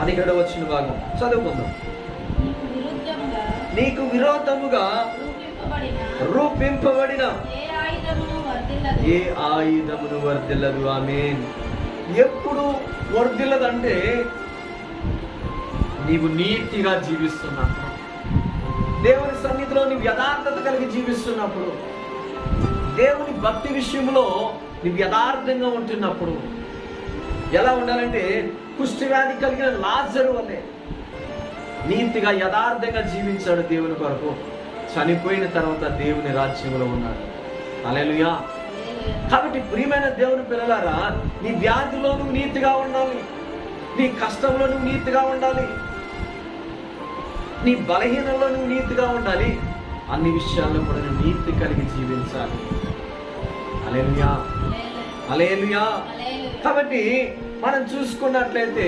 17వ వచన భాగం చదువుకుందాం. నీకు విరోధముగా రూపింపబడిన ఏ ఆయుధమును వర్ధిల్లదు. ఆమేన్. ఎప్పుడు వర్ధిల్లదంటే నీవు నీతిగా జీవిస్తున్నప్పుడు, దేవుని సన్నిధిలో నీవు యథార్థత కలిగి జీవిస్తున్నప్పుడు, దేవుని భక్తి విషయంలో నీవు యథార్థంగా ఉంటున్నప్పుడు. ఎలా ఉండాలంటే కుష్ఠవ్యాధి కలిగిన లాజరు వలె నీతిగా యథార్థంగా జీవించాడు దేవుని కొరకు. చనిపోయిన తర్వాత దేవుని రాజ్యంలో ఉన్నాడు. హల్లెలూయా. కాబట్టి ప్రియమైన దేవుని పిల్లలారా, నీ వ్యాధిలో నువ్వు నీతిగా ఉండాలి, నీ కష్టంలో నువ్వు నీతిగా ఉండాలి, నీ బలహీనంలో నువ్వు నీతిగా ఉండాలి. అన్ని విషయాల్లో కూడా నువ్వు నీతి కలిగి జీవించాలి. హల్లెలూయా, హల్లెలూయా. కాబట్టి మనం చూసుకున్నట్లయితే